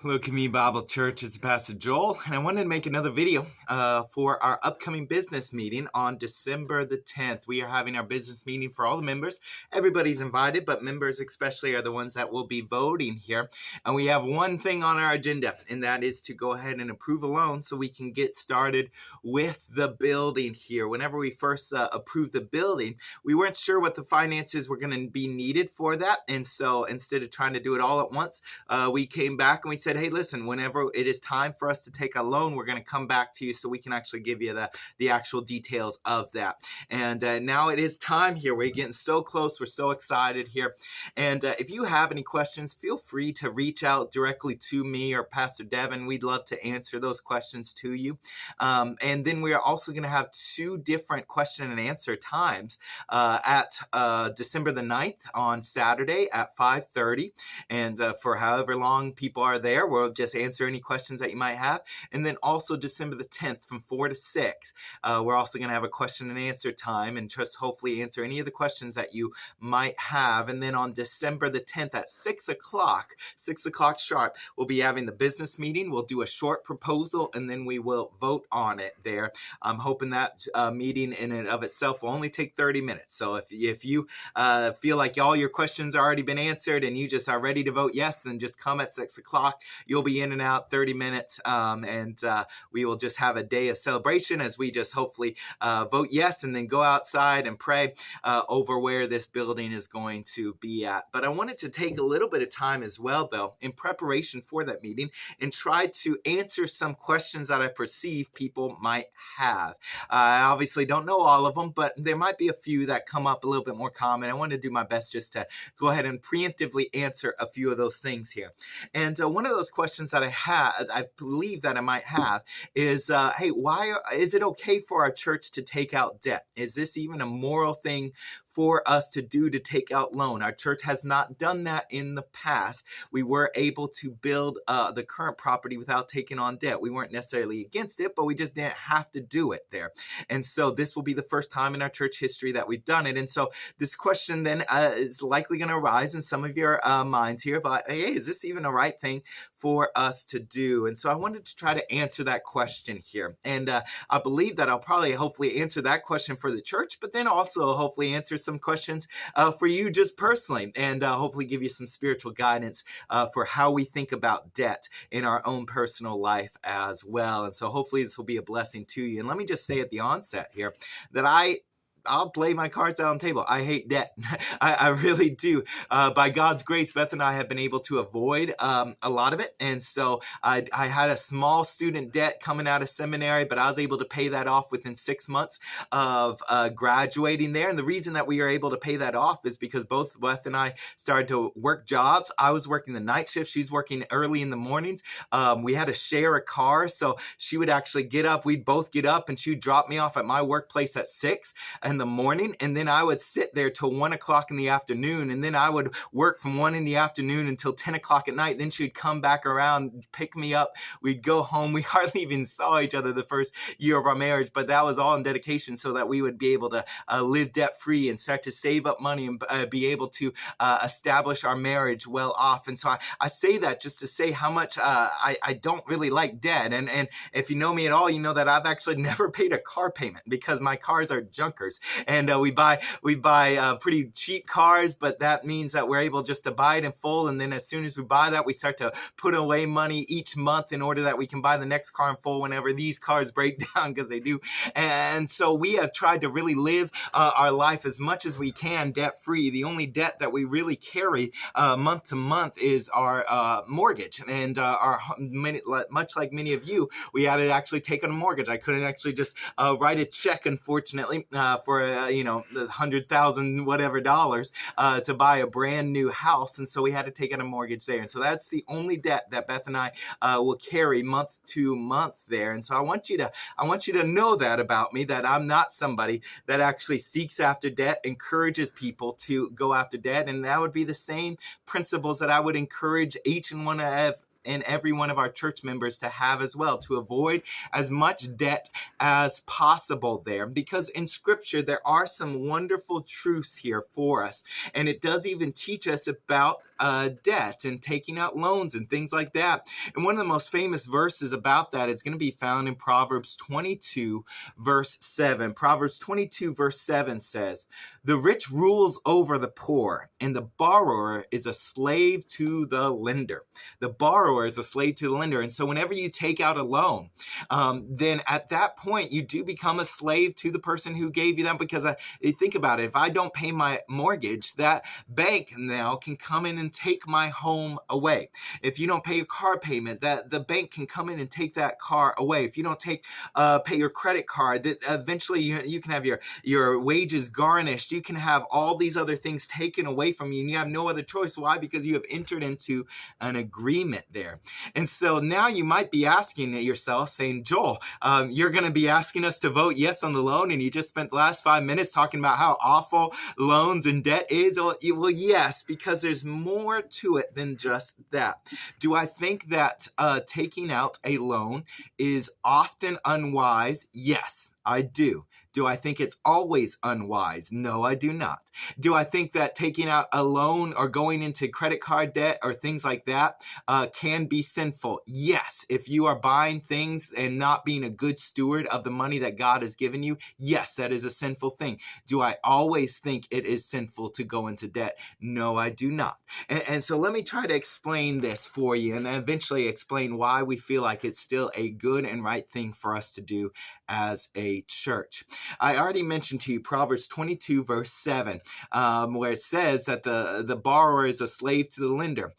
Look at me, Bible Church. It's Pastor Joel, and I wanted to make another video for our upcoming business meeting on December the 10th. We are having our business meeting for all the members. Everybody's invited, but members especially are the ones that will be voting here. And we have one thing on our agenda, and that is to go ahead and approve a loan so we can get started with the building here. Whenever we first approved the building, we weren't sure what the finances were going to be needed for that. And so instead of trying to do it all at once, we came back and we said, hey, listen, whenever it is time for us to take a loan, we're going to come back to you so we can actually give you the actual details of that. And now it is time here. We're getting so close. We're so excited here. And if you have any questions, feel free to reach out directly to me or Pastor Devin. We'd love to answer those questions to you. And then we are also going to have two different question and answer times at December the 9th on Saturday at 5:30. And for however long people are there, we'll just answer any questions that you might have. And then also December the 10th from 4 to 6. We're also going to have a question and answer time and just hopefully answer any of the questions that you might have. And then on December the 10th at 6 o'clock sharp, we'll be having the business meeting. We'll do a short proposal and then we will vote on it there. I'm hoping that meeting in and of itself will only take 30 minutes. So if you feel like all your questions have already been answered and you just are ready to vote yes, then just come at 6 o'clock. You'll be in and out 30 minutes, and we will just have a day of celebration as we just hopefully vote yes and then go outside and pray over where this building is going to be at. But I wanted to take a little bit of time as well, though, in preparation for that meeting and try to answer some questions that I perceive people might have. I obviously don't know all of them, but there might be a few that come up a little bit more common. I want to do my best just to go ahead and preemptively answer a few of those things here. And one of those questions that I believe that I might have is, hey, is it okay for our church to take out debt? Is this even a moral thing for us to do, to take out loan? Our church has not done that in the past. We were able to build the current property without taking on debt. We weren't necessarily against it, but we just didn't have to do it there. And so this will be the first time in our church history that we've done it. And so this question then is likely going to arise in some of your minds here, but hey, is this even a right thing for us to do? And so I wanted to try to answer that question here. And I believe that I'll probably hopefully answer that question for the church, but then also hopefully answer some questions for you just personally, and hopefully give you some spiritual guidance for how we think about debt in our own personal life as well. And so hopefully this will be a blessing to you. And let me just say at the onset here that I'll play my cards out on the table. I hate debt. I really do. By God's grace, Beth and I have been able to avoid a lot of it. And so I had a small student debt coming out of seminary, but I was able to pay that off within 6 months of graduating there. And the reason that we were able to pay that off is because both Beth and I started to work jobs. I was working the night shift. She's working early in the mornings. We had to share a car. So she would actually get up. We'd both get up and she would drop me off at my workplace at 6 in the morning, and then I would sit there till 1 o'clock in the afternoon, and then I would work from 1 in the afternoon until 10 o'clock at night. Then she'd come back around, pick me up, we'd go home. We hardly even saw each other the first year of our marriage, but that was all in dedication so that we would be able to live debt-free and start to save up money and be able to establish our marriage well off. And so I say that just to say how much I don't really like debt. And if you know me at all, you know that I've actually never paid a car payment because my cars are junkers. And we buy pretty cheap cars, but that means that we're able just to buy it in full. And then as soon as we buy that, we start to put away money each month in order that we can buy the next car in full whenever these cars break down, because they do. And so we have tried to really live our life as much as we can debt free. The only debt that we really carry month to month is our mortgage. And much like many of you, we had to actually take on a mortgage. I couldn't actually just write a check, unfortunately, for the $100,000 whatever dollars to buy a brand new house, and so we had to take out a mortgage there. And so that's the only debt that Beth and I will carry month to month there. And so I want you to know that about me, that I'm not somebody that actually seeks after debt, encourages people to go after debt, and that would be the same principles that I would encourage each and one of in every one of our church members to have as well, to avoid as much debt as possible there. Because in Scripture, there are some wonderful truths here for us. And it does even teach us about debt and taking out loans and things like that. And one of the most famous verses about that is going to be found in Proverbs 22, verse 7. Proverbs 22, verse 7 says, "The rich rules over the poor, and the borrower is a slave to the lender." The borrower is a slave to the lender. And so whenever you take out a loan, then at that point, you do become a slave to the person who gave you that. Because think about it, if I don't pay my mortgage, that bank now can come in and take my home away. If you don't pay your car payment, that the bank can come in and take that car away. If you don't pay your credit card, that eventually you can have your wages garnished. You can have all these other things taken away from you, and you have no other choice. Why? Because you have entered into an agreement there. And so now you might be asking yourself, saying, Joel, you're going to be asking us to vote yes on the loan, and you just spent the last 5 minutes talking about how awful loans and debt is. Well, yes, because there's more to it than just that. Do I think that taking out a loan is often unwise? Yes, I do. Do I think it's always unwise? No, I do not. Do I think that taking out a loan or going into credit card debt or things like that can be sinful? Yes. If you are buying things and not being a good steward of the money that God has given you, yes, that is a sinful thing. Do I always think it is sinful to go into debt? No, I do not. And so let me try to explain this for you, and then eventually explain why we feel like it's still a good and right thing for us to do as a church. I already mentioned to you Proverbs 22, verse 7, where it says that the borrower is a slave to the lender.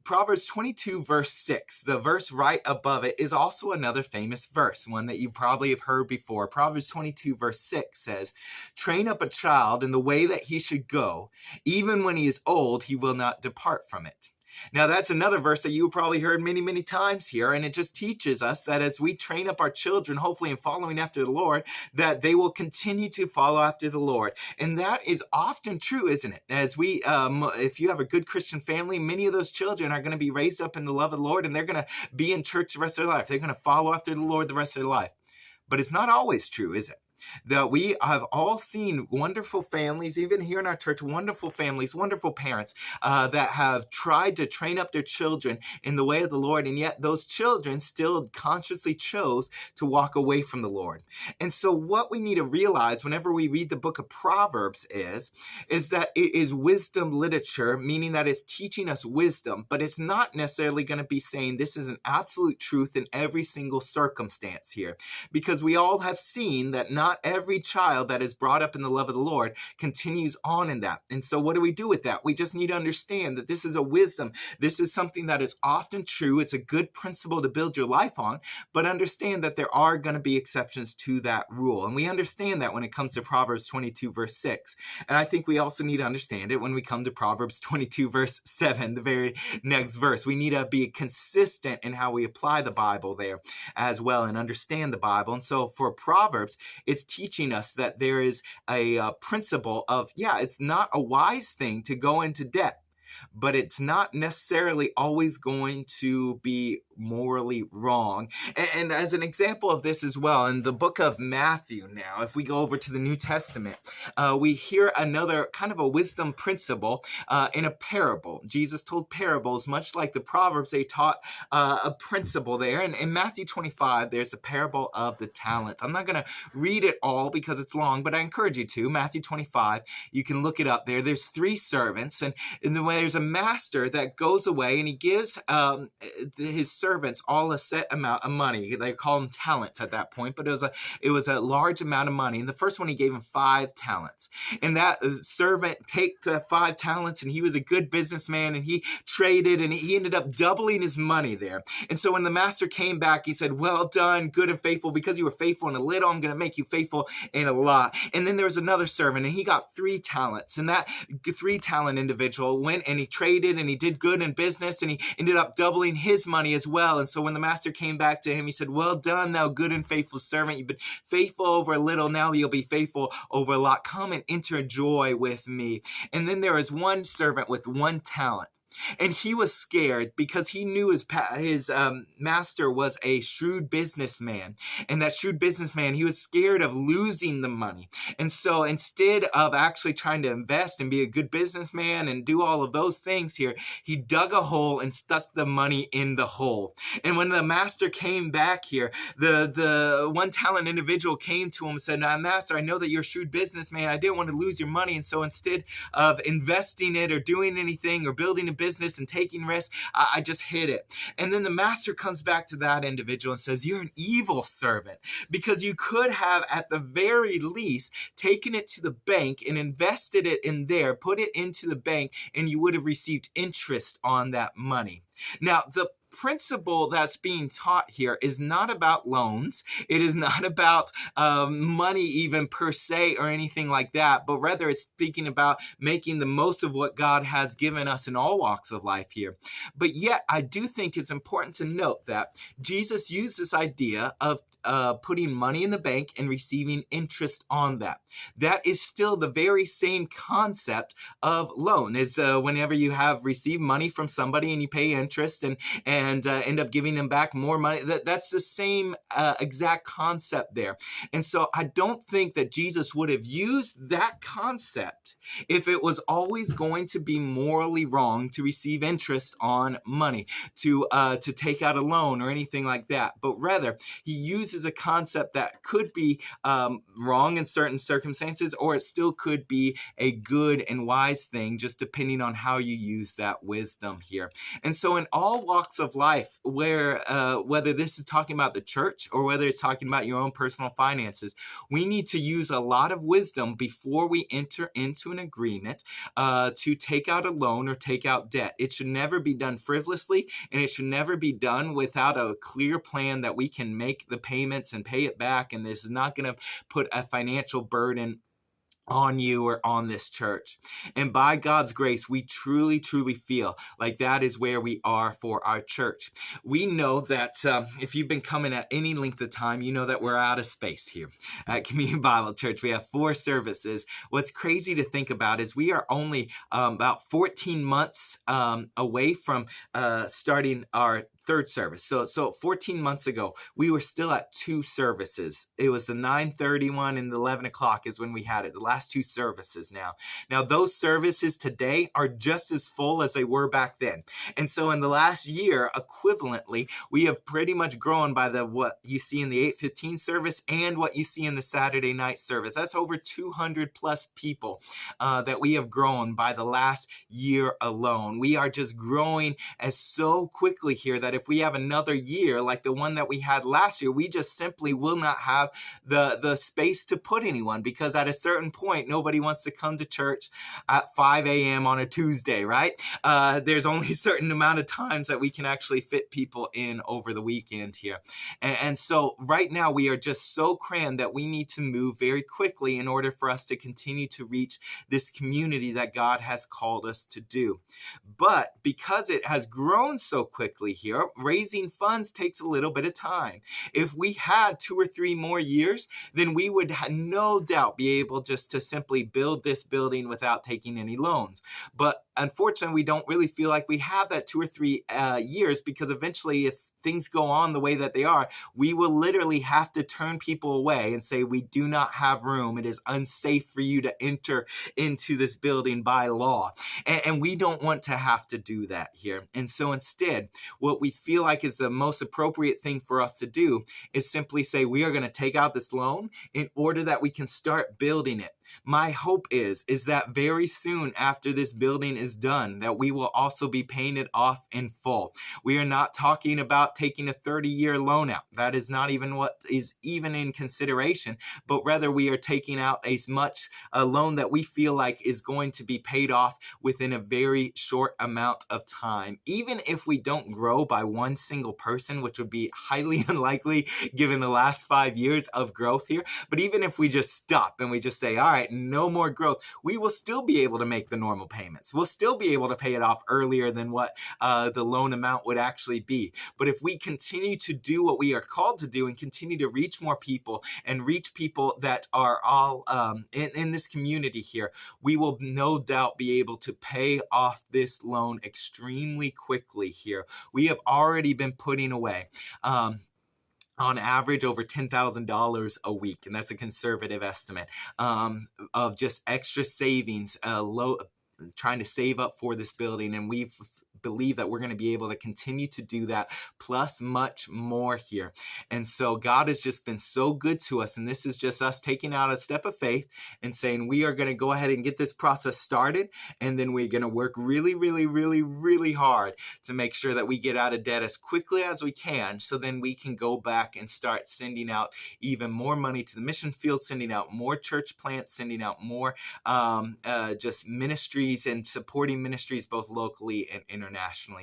Proverbs 22, verse 6, the verse right above it, is also another famous verse, one that you probably have heard before. Proverbs 22, verse 6 says, "Train up a child in the way that he should go. Even when he is old, he will not depart from it." Now, that's another verse that you probably heard many, many times here, and it just teaches us that as we train up our children, hopefully in following after the Lord, that they will continue to follow after the Lord. And that is often true, isn't it? As if you have a good Christian family, many of those children are going to be raised up in the love of the Lord, and they're going to be in church the rest of their life. They're going to follow after the Lord the rest of their life. But it's not always true, is it? That we have all seen wonderful families, even here in our church, wonderful families, wonderful parents that have tried to train up their children in the way of the Lord, and yet those children still consciously chose to walk away from the Lord. And so what we need to realize whenever we read the book of Proverbs is that it is wisdom literature, meaning that it's teaching us wisdom, but it's not necessarily going to be saying this is an absolute truth in every single circumstance here, because we all have seen that not every child that is brought up in the love of the Lord continues on in that. And so what do we do with that? We just need to understand that this is a wisdom. This is something that is often true. It's a good principle to build your life on, but understand that there are going to be exceptions to that rule. And we understand that when it comes to Proverbs 22, verse 6. And I think we also need to understand it when we come to Proverbs 22, verse 7, the very next verse. We need to be consistent in how we apply the Bible there as well and understand the Bible. And so for Proverbs, it's teaching us that there is a principle of, it's not a wise thing to go into debt, but it's not necessarily always going to be morally wrong. And as an example of this as well, in the book of Matthew now, if we go over to the New Testament, we hear another kind of a wisdom principle in a parable. Jesus told parables, much like the Proverbs, they taught a principle there. And in Matthew 25, there's a parable of the talents. I'm not going to read it all because it's long, but I encourage you to. Matthew 25, you can look it up there. There's 3 servants, and in the way there's a master that goes away and he gives his servants all a set amount of money. They call them talents at that point, but it was a large amount of money. And the first one, he gave him 5 talents. And that servant take the 5 talents, and he was a good businessman, and he traded, and he ended up doubling his money there. And so when the master came back, he said, "Well done, good and faithful. Because you were faithful in a little, I'm going to make you faithful in a lot." And then there was another servant, and he got 3 talents. And that 3-talent individual went and he traded, and he did good in business, and he ended up doubling his money as well. And so when the master came back to him, he said, "Well done, thou good and faithful servant. You've been faithful over a little. Now you'll be faithful over a lot. Come and enter joy with me." And then there was one servant with 1 talent. And he was scared because he knew his master was a shrewd businessman. And that shrewd businessman, he was scared of losing the money. And so instead of actually trying to invest and be a good businessman and do all of those things here, he dug a hole and stuck the money in the hole. And when the master came back here, the one talent individual came to him and said, "Now, master, I know that you're a shrewd businessman. I didn't want to lose your money. And so instead of investing it or doing anything or building a business and taking risks, I just hid it." And then the master comes back to that individual and says, "You're an evil servant, because you could have at the very least taken it to the bank and invested it in there, put it into the bank, and you would have received interest on that money." Now, the principle that's being taught here is not about loans. It is not about money even per se or anything like that, but rather it's speaking about making the most of what God has given us in all walks of life here. But yet, I do think it's important to note that Jesus used this idea of putting money in the bank and receiving interest on that. That is still the very same concept of loan. Is whenever you have received money from somebody and you pay interest and end up giving them back more money. That's the same exact concept there. And so I don't think that Jesus would have used that concept if it was always going to be morally wrong to receive interest on money, to take out a loan or anything like that. But rather, he uses a concept that could be wrong in certain circumstances, or it still could be a good and wise thing, just depending on how you use that wisdom here. And so in all walks of life, where whether this is talking about the church or whether it's talking about your own personal finances, we need to use a lot of wisdom before we enter into an agreement to take out a loan or take out debt. It should never be done frivolously, and it should never be done without a clear plan that we can make the payments and pay it back, and this is not going to put a financial burden on you or on this church. And by God's grace, we truly, truly feel like that is where we are for our church. We know that if you've been coming at any length of time, you know that we're out of space here at Community Bible Church. We have 4 services. What's crazy to think about is we are only about 14 months away from starting our 3rd service. So 14 months ago, we were still at 2 services. It was the 9:30 one and the 11 o'clock is when we had it, the last 2 services now. Now, those services today are just as full as they were back then. And so in the last year, equivalently, we have pretty much grown by what you see in the 8:15 service and what you see in the Saturday night service. That's over 200 plus people that we have grown by the last year alone. We are just growing as so quickly here that if we have another year like the one that we had last year, we just simply will not have the space to put anyone, because at a certain point, nobody wants to come to church at 5 a.m. on a Tuesday, right? There's only a certain amount of times that we can actually fit people in over the weekend here. And so right now we are just so crammed that we need to move very quickly in order for us to continue to reach this community that God has called us to do. But because it has grown so quickly here, raising funds takes a little bit of time. If we had 2 or 3 more years, then we would no doubt be able just to simply build this building without taking any loans. But unfortunately, we don't really feel like we have that 2 or 3 years, because eventually, if things go on the way that they are, we will literally have to turn people away and say, we do not have room. It is unsafe for you to enter into this building by law. And we don't want to have to do that here. And so instead, what we feel like is the most appropriate thing for us to do is simply say, we are going to take out this loan in order that we can start building it. My hope is that very soon after this building is done, that we will also be paying it off in full. We are not talking about taking a 30-year loan out. That is not even what is even in consideration, but rather we are taking out a loan that we feel like is going to be paid off within a very short amount of time. Even if we don't grow by one single person, which would be highly unlikely given the last 5 years of growth here, but even if we just stop and we just say, all right, no more growth, we will still be able to make the normal payments. We'll still be able to pay it off earlier than what the loan amount would actually be. But if we continue to do what we are called to do and continue to reach more people and reach people that are all in this community here, we will no doubt be able to pay off this loan extremely quickly here. We have already been putting away on average over $10,000 a week, and that's a conservative estimate of just extra savings, trying to save up for this building, and we believe that we're going to be able to continue to do that, plus much more here. And so God has just been so good to us, and this is just us taking out a step of faith and saying we are going to go ahead and get this process started, and then we're going to work really, really, really, really hard to make sure that we get out of debt as quickly as we can, so then we can go back and start sending out even more money to the mission field, sending out more church plants, sending out more just ministries and supporting ministries both locally and internationally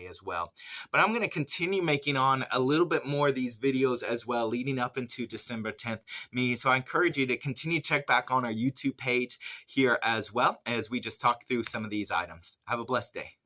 as well. But I'm going to continue making on a little bit more of these videos as well leading up into December 10th meeting. So I encourage you to continue to check back on our YouTube page here as well as we just talk through some of these items. Have a blessed day.